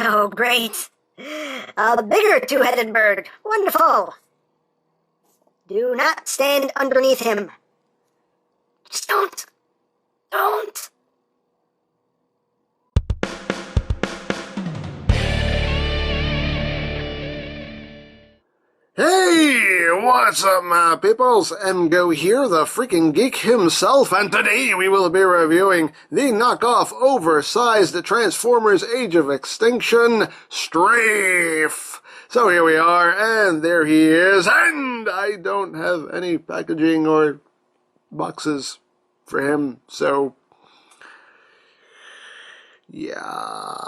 Oh, great. A bigger two-headed bird. Wonderful. Do not stand underneath him. Just don't. Don't. Hey, what's up, my peoples? MGO here, the freaking geek himself, and today we will be reviewing the knockoff, oversized Transformers Age of Extinction Strafe. So here we are, and there he is, and I don't have any packaging or boxes for him, so yeah.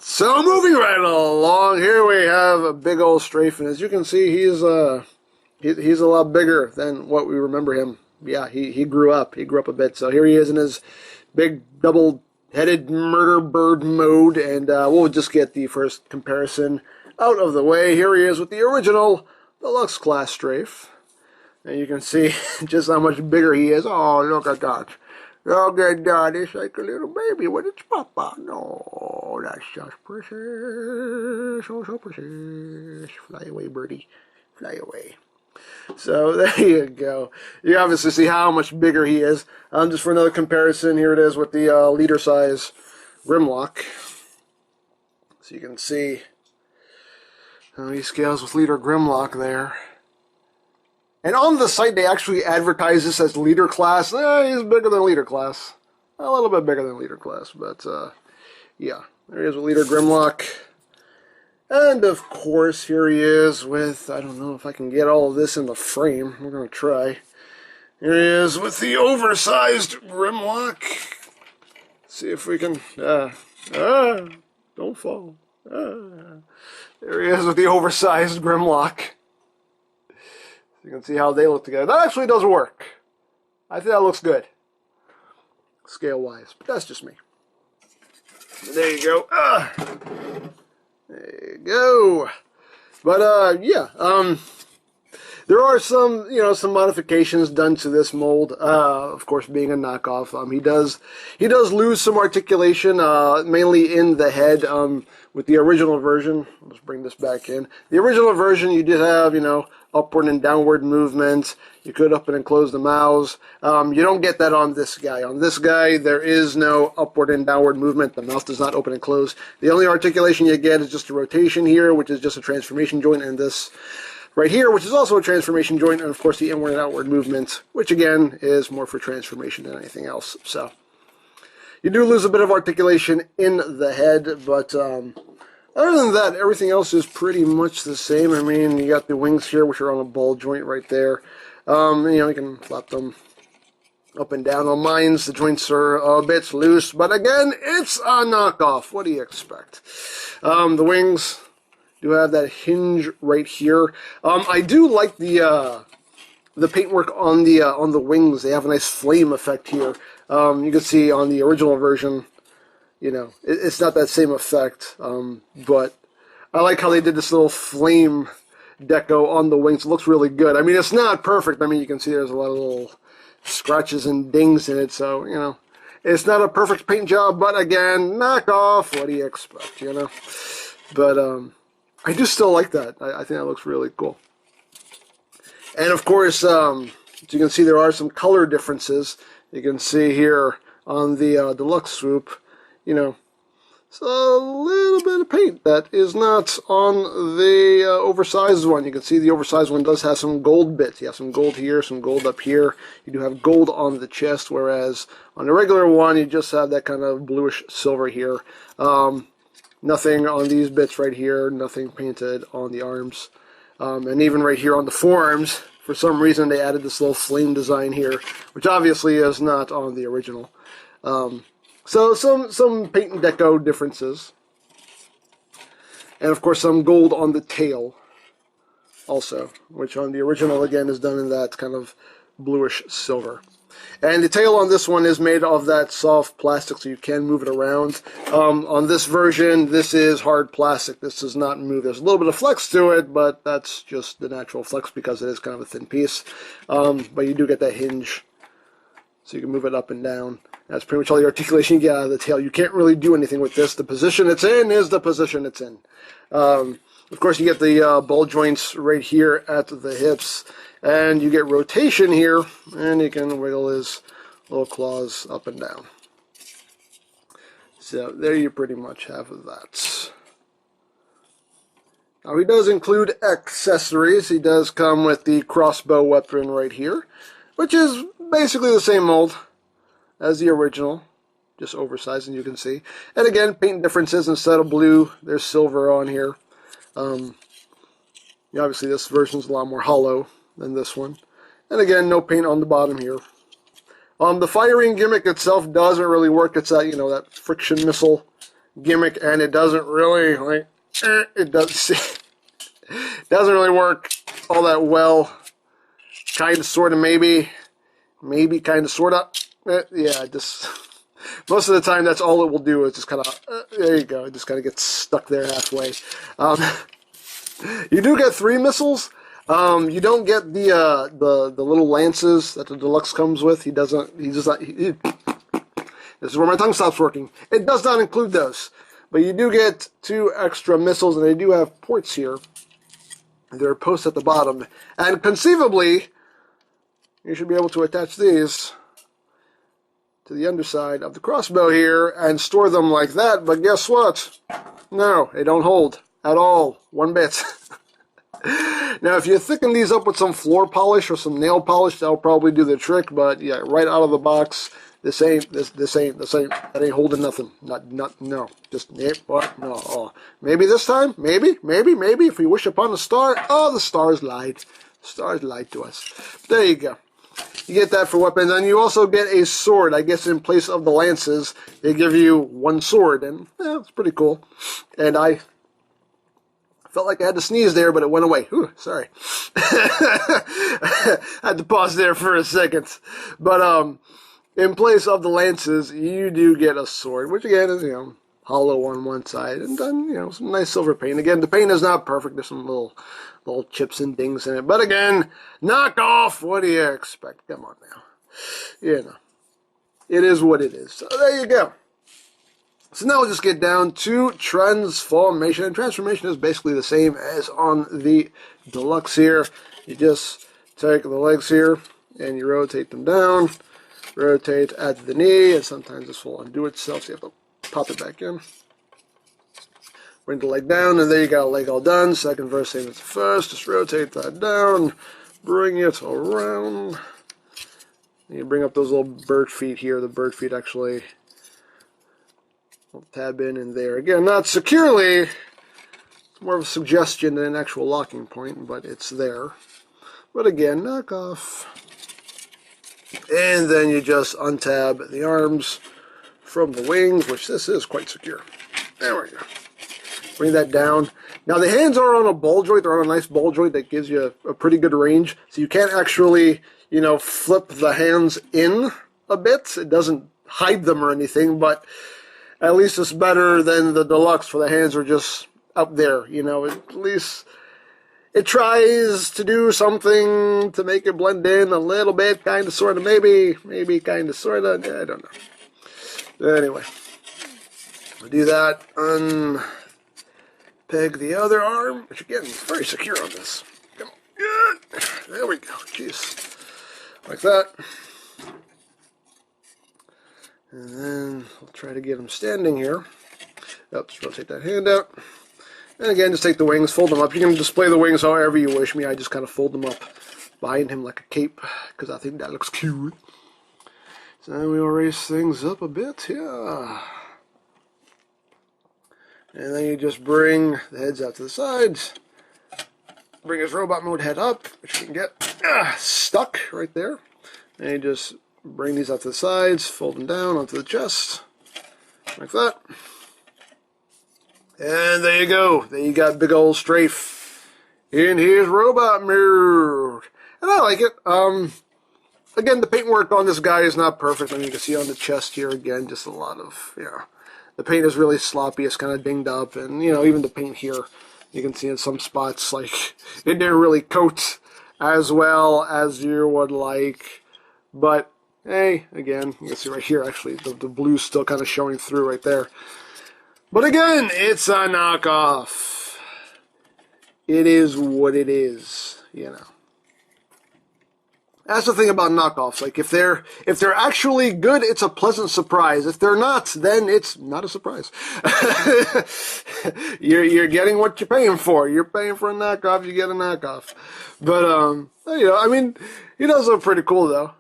So moving right along, here we have a big old Strafe, and as you can see, he's a lot bigger than what we remember him. Yeah, he grew up. He grew up a bit. So here he is in his big double-headed murder bird mode, and we'll just get the first comparison out of the way. Here he is with the original Deluxe Class Strafe, and you can see just how much bigger he is. Oh, look at that. Look at that, it's like a little baby with its papa. No, that's just precious. Oh, so precious. Fly away, birdie. Fly away. So, there you go. You obviously see how much bigger he is. Just for another comparison, here it is with the liter size Grimlock. So you can see how he scales with liter Grimlock there. And on the site, they actually advertise this as leader class. He's bigger than leader class. A little bit bigger than leader class, but yeah. There he is with leader Grimlock. And of course, here he is with, I don't know if I can get all of this in the frame. We're going to try. Here he is with the oversized Grimlock. See if we can, don't fall. There he is with the oversized Grimlock. You can see how they look together. That actually does work. I think that looks good, scale-wise. But that's just me. There you go. There you go. But yeah, there are some, some modifications done to this mold. Of course, being a knockoff, he does lose some articulation, mainly in the head. With the original version, let's bring this back in. The original version, you did have, upward and downward movement. You could open and close the mouths. You don't get that on this guy. On this guy, there is no upward and downward movement. The mouth does not open and close. The only articulation you get is just a rotation here, which is just a transformation joint, and this right here, which is also a transformation joint, and of course the inward and outward movement, which again is more for transformation than anything else. So you do lose a bit of articulation in the head, but other than that, everything else is pretty much the same. I mean, you got the wings here, which are on a ball joint right there. You can flap them up and down. On mine's, the joints are a bit loose, but again, it's a knockoff. What do you expect? The wings do have that hinge right here. I do like the paintwork on the wings. They have a nice flame effect here. You can see on the original version, it's not that same effect, but I like how they did this little flame deco on the wings. It looks really good. I mean, it's not perfect. I mean, you can see there's a lot of little scratches and dings in it, so, it's not a perfect paint job, but again, knockoff. What do you expect, But I do still like that. I think that looks really cool. And of course, as you can see, there are some color differences. You can see here on the Deluxe Swoop, it's a little bit of paint that is not on the oversized one. You can see the oversized one does have some gold bits. You have some gold here, some gold up here. You do have gold on the chest, whereas on the regular one, you just have that kind of bluish silver here. Nothing on these bits right here, nothing painted on the arms. And even right here on the forearms, for some reason they added this little flame design here, which obviously is not on the original. So some paint and deco differences. And of course some gold on the tail also, which on the original again is done in that kind of bluish silver. And the tail on this one is made of that soft plastic, so you can move it around. On this version, this is hard plastic. This does not move. There's a little bit of flex to it, but that's just the natural flex because it is kind of a thin piece. But you do get that hinge, so you can move it up and down. That's pretty much all the articulation you get out of the tail. You can't really do anything with this. The position it's in is the position it's in. Of course, you get the ball joints right here at the hips, and you get rotation here, and you can wiggle his little claws up and down. So there you pretty much have that. Now he does include accessories. He does come with the crossbow weapon right here, which is basically the same mold as the original, just oversized, as you can see. And again, paint differences. Instead of blue, there's silver on here. Obviously this version's a lot more hollow than this one. And again, no paint on the bottom here. The firing gimmick itself doesn't really work. It's that, that friction missile gimmick, and it doesn't really, it doesn't really work all that well. Kind of, sort of, maybe, kind of, sort of. Yeah, just most of the time that's all it will do is just kind of, there you go, it just kind of gets stuck there halfway. You do get 3 missiles. You don't get the little lances that the deluxe comes with. This is where my tongue stops working. It does not include those. But you do get 2 extra missiles, and they do have ports here. There are posts at the bottom. And conceivably, you should be able to attach these to the underside of the crossbow here and store them like that. But guess what? No, they don't hold at all. One bit. Now, if you thicken these up with some floor polish or some nail polish, that'll probably do the trick. But yeah, right out of the box, this ain't that ain't holding nothing. No. Just what? No. Oh, maybe this time. Maybe. If we wish upon a star, oh, the stars lied. Stars lied to us. There you go. You get that for weapons, and you also get a sword. I guess in place of the lances, they give you 1 sword, and it's pretty cool. And I felt like I had to sneeze there, but it went away. Ooh, sorry. I had to pause there for a second. But in place of the lances, you do get a sword, which again is, hollow on one side, and done, some nice silver paint. Again, the paint is not perfect. There's some little chips and dings in it. But again, knock off. What do you expect? Come on now. It is what it is. So there you go. So now we'll just get down to transformation. And transformation is basically the same as on the deluxe here. You just take the legs here and you rotate them down. Rotate at the knee, and sometimes this will undo itself, so you have to pop it back in. Bring the leg down, and there you got a leg all done. Second verse, same as the first. Just rotate that down. Bring it around. And you bring up those little bird feet here. The bird feet actually will tab in there. Again, not securely. It's more of a suggestion than an actual locking point, but it's there. But again, knock off. And then you just untab the arms from the wings, which this is quite secure. There we go. Bring that down. Now the hands are on a ball joint. They're on a nice ball joint that gives you a pretty good range. So you can't actually, flip the hands in a bit. It doesn't hide them or anything, but at least it's better than the deluxe where the hands are just up there. At least it tries to do something to make it blend in a little bit, kind of, sort of, maybe, kind of, sort of. I don't know. Anyway, we'll do that. Unpeg the other arm, which again is very secure on this. Come on. Good. There we go. Jeez. Like that. And then I'll try to get him standing here. Just rotate that hand out. And again, just take the wings, fold them up. You can display the wings however you wish. I just kind of fold them up behind him like a cape, because I think that looks cute. So then we'll raise things up a bit, yeah. And then you just bring the heads out to the sides. Bring his robot mode head up, which you can get stuck right there. And you just bring these out to the sides, fold them down onto the chest, like that. And there you go. There you got big old Strafe in his robot mode. And I like it. Again, the paintwork on this guy is not perfect. You can see on the chest here, again, just a lot of, the paint is really sloppy. It's kind of dinged up. And, even the paint here, you can see in some spots, like, it didn't really coat as well as you would like. But Hey, again, you can see right here, actually, the blue's still kind of showing through right there. But again, it's a knockoff. It is what it is, you know. That's the thing about knockoffs. Like, if they're actually good, it's a pleasant surprise. If they're not, then it's not a surprise. You're getting what you're paying for. You're paying for a knockoff, you get a knockoff. But you know, I mean, he does look pretty cool though.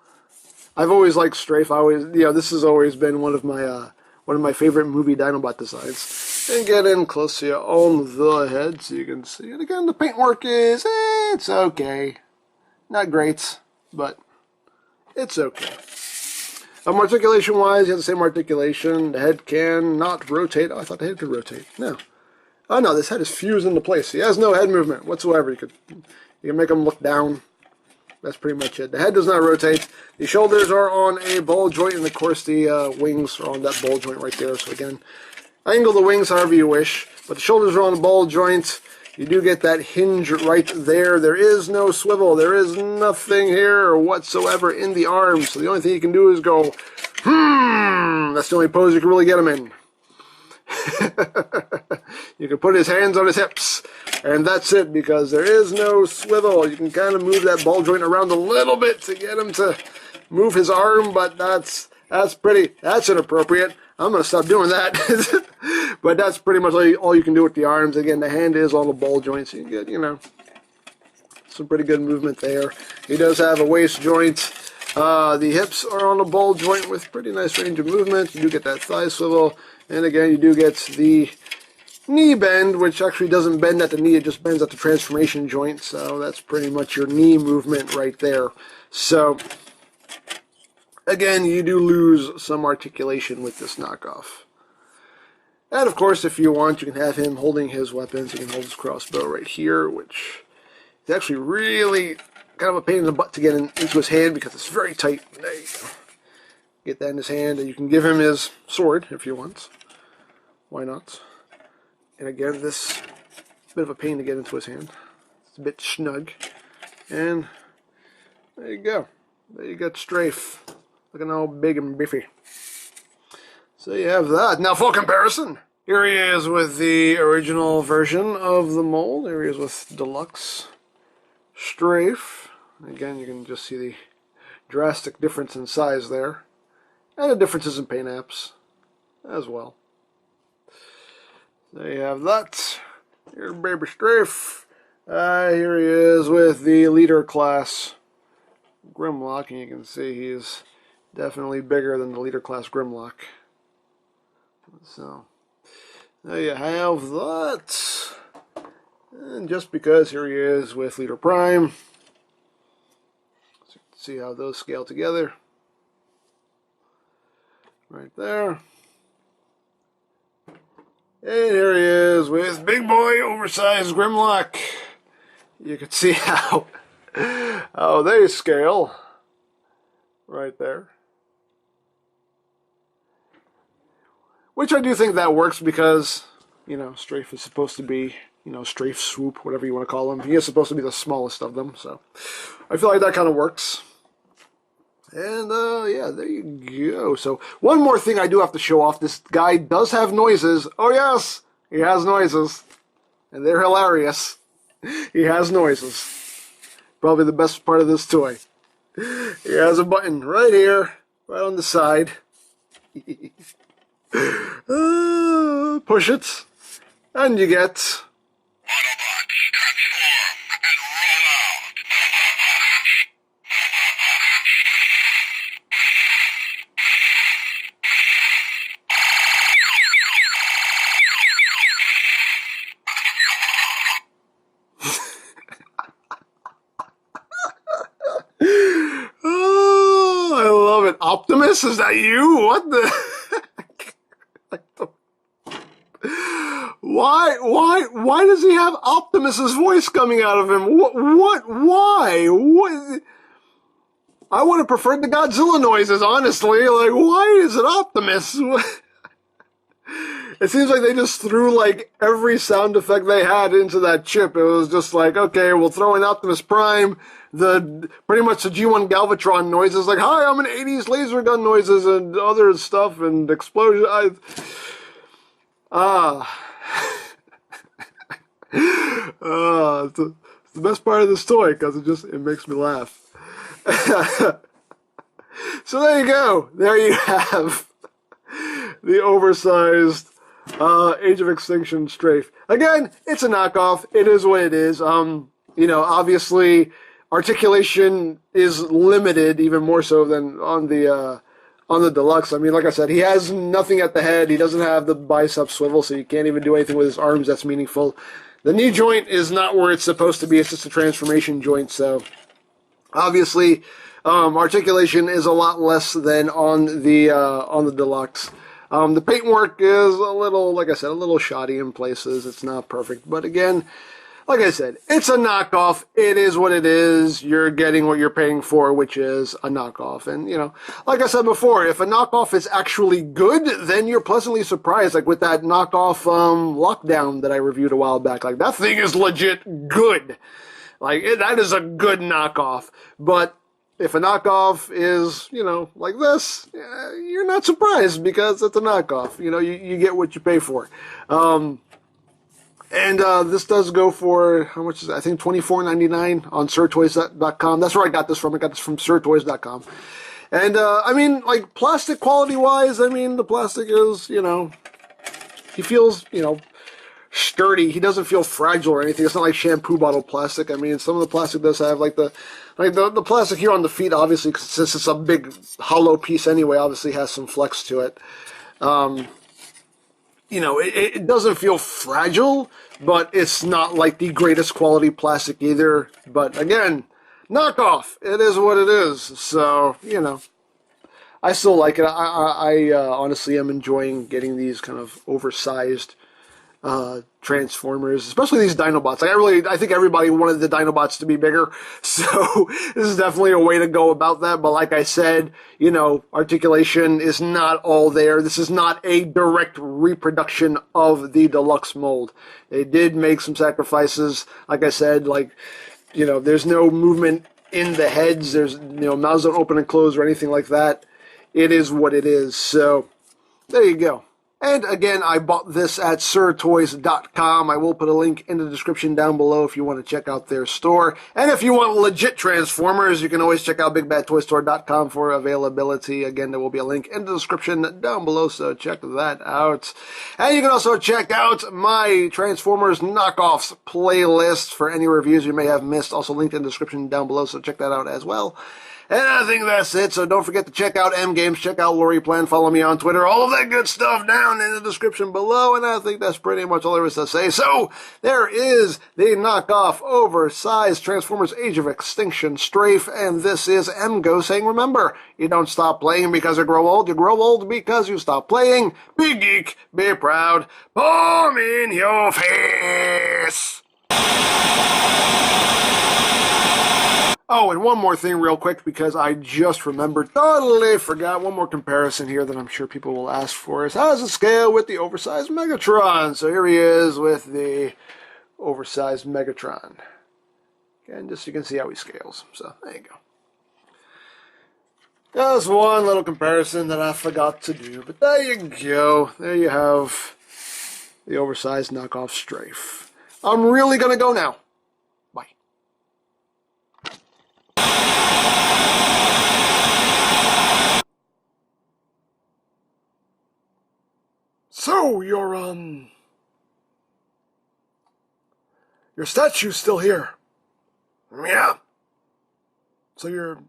I've always liked Strafe. This has always been one of my favorite movie Dinobot designs. And get in close to you on the head so you can see. And again, the paintwork is it's okay, not great, but it's okay. Articulation-wise, you have the same articulation. The head can not rotate. Oh, I thought the head could rotate. No. Oh no, this head is fused into place. He has no head movement whatsoever. You can make him look down. That's pretty much it. The head does not rotate. The shoulders are on a ball joint, and of course the wings are on that ball joint right there. So again, angle the wings however you wish, but the shoulders are on a ball joint. You do get that hinge right there. There is no swivel. There is nothing here whatsoever in the arms. So the only thing you can do is go, That's the only pose you can really get him in. You can put his hands on his hips, and that's it, because there is no swivel. You can kind of move that ball joint around a little bit to get him to move his arm, but that's inappropriate. I'm going to stop doing that. But that's pretty much all you can do with the arms. Again, the hand is on the ball joint, so you get, some pretty good movement there. He does have a waist joint. The hips are on the ball joint with pretty nice range of movement. You do get that thigh swivel. And again, you do get the knee bend, which actually doesn't bend at the knee. It just bends at the transformation joint. So that's pretty much your knee movement right there. So again, you do lose some articulation with this knockoff. And of course, if you want, you can have him holding his weapons. You can hold his crossbow right here, which is actually really kind of a pain in the butt to get into his hand because it's very tight. There you go. Get that in his hand, and you can give him his sword if you want. Why not? And again, this is a bit of a pain to get into his hand. It's a bit snug. And there you go. There you got Strafe. Looking all big and biffy. So you have that. Now for comparison, here he is with the original version of the mold. Here he is with Deluxe Strafe. Again, you can just see the drastic difference in size there. And the differences in paint apps as well. There you have that. Here's baby Strafe. Here he is with the leader class Grimlock, and you can see he's definitely bigger than the leader class Grimlock. So there you have that. And just because here he is with Leader Prime, so you can see how those scale together. Right there. And here he is with big boy oversized Grimlock. You can see how they scale right there. Which I do think that works because, Strafe is supposed to be, Strafe, Swoop, whatever you want to call him. He is supposed to be the smallest of them, so I feel like that kind of works. And, yeah, there you go. So, one more thing I do have to show off. This guy does have noises. Oh, yes! He has noises. And they're hilarious. He has noises. Probably the best part of this toy. He has a button right here, right on the side. Push it, and you get... Autobots, transform and roll out! Oh, I love it. Optimus, is that you? What the... Why does he have Optimus's voice coming out of him? Why? What? I would have preferred the Godzilla noises, honestly. Like, why is it Optimus? It seems like they just threw, every sound effect they had into that chip. It was just like, okay, we'll throw in Optimus Prime, pretty much the G1 Galvatron noises, like, hi, I'm an 80s laser gun noises and other stuff and explosion. It's the best part of this toy because it makes me laugh. So there you go. There you have the oversized Age of Extinction strafe. Again, it's a knockoff. It is what it is. Obviously, articulation is limited, even more so than on the deluxe. I mean, like I said, he has nothing at the head. He doesn't have the bicep swivel, so you can't even do anything with his arms that's meaningful. The knee joint is not where it's supposed to be. It's just a transformation joint, so obviously, articulation is a lot less than on the deluxe. The paintwork is a little, like I said, a little shoddy in places. It's not perfect, but again, like I said, it's a knockoff. It is what it is. You're getting what you're paying for, which is a knockoff. And, like I said before, if a knockoff is actually good, then you're pleasantly surprised. Like with that knockoff Lockdown that I reviewed a while back. Like, that thing is legit good. Like, that is a good knockoff. But if a knockoff is, like this, you're not surprised because it's a knockoff. You get what you pay for. And this does go for, how much is it? I think $24.99 on SirToys.com. That's where I got this from. I got this from SirToys.com. And, like, plastic quality-wise, the plastic is, he feels, sturdy. He doesn't feel fragile or anything. It's not like shampoo bottle plastic. Some of the plastic does have, like the plastic here on the feet, obviously, since it's a big hollow piece anyway, obviously has some flex to it. It doesn't feel fragile, but it's not like the greatest quality plastic either. But again, knockoff. It is what it is. So, I still like it. I honestly am enjoying getting these kind of oversized Transformers, especially these Dinobots. Like, I think everybody wanted the Dinobots to be bigger, so this is definitely a way to go about that. But like I said, articulation is not all there. This is not a direct reproduction of the deluxe mold. They did make some sacrifices. Like I said, there's no movement in the heads. There's, mouths don't open and close or anything like that. It is what it is. So there you go. And again, I bought this at SirToys.com. I will put a link in the description down below if you want to check out their store. And if you want legit Transformers, you can always check out BigBadToyStore.com for availability. Again, there will be a link in the description down below, so check that out. And you can also check out my Transformers knockoffs playlist for any reviews you may have missed. Also linked in the description down below, so check that out as well. And I think that's it, so don't forget to check out M-Games, check out Lori Plan, follow me on Twitter, all of that good stuff down in the description below, and I think that's pretty much all there is to say. So, there is the knockoff, oversized Transformers Age of Extinction strafe, and this is MGO saying, remember, you don't stop playing because you grow old because you stop playing. Be geek, be proud, palm in your face! Oh, and one more thing real quick, because I just remembered, totally forgot, one more comparison here that I'm sure people will ask for is, how does it scale with the oversized Megatron? So here he is with the oversized Megatron. And just so you can see how he scales. So, there you go. Just one little comparison that I forgot to do, but there you go. There you have the oversized knockoff strafe. I'm really gonna go now. Bye. So, your statue's still here. Yeah. So you're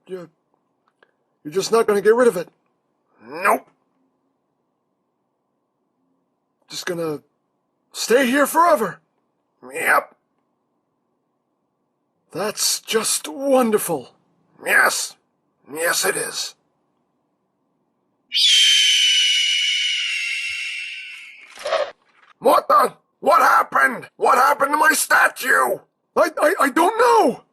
just not going to get rid of it? Nope. Just gonna stay here forever? Yep. That's just wonderful. Yes. Yes, it is. What the? What happened? What happened to my statue? I don't know.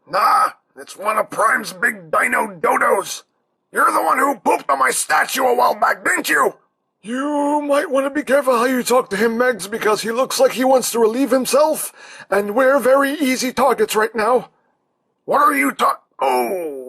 Nah, it's one of Prime's big dino dodos. You're the one who pooped on my statue a while back, didn't you? You might want to be careful how you talk to him, Megs, because he looks like he wants to relieve himself, and we're very easy targets right now. What are you Oh!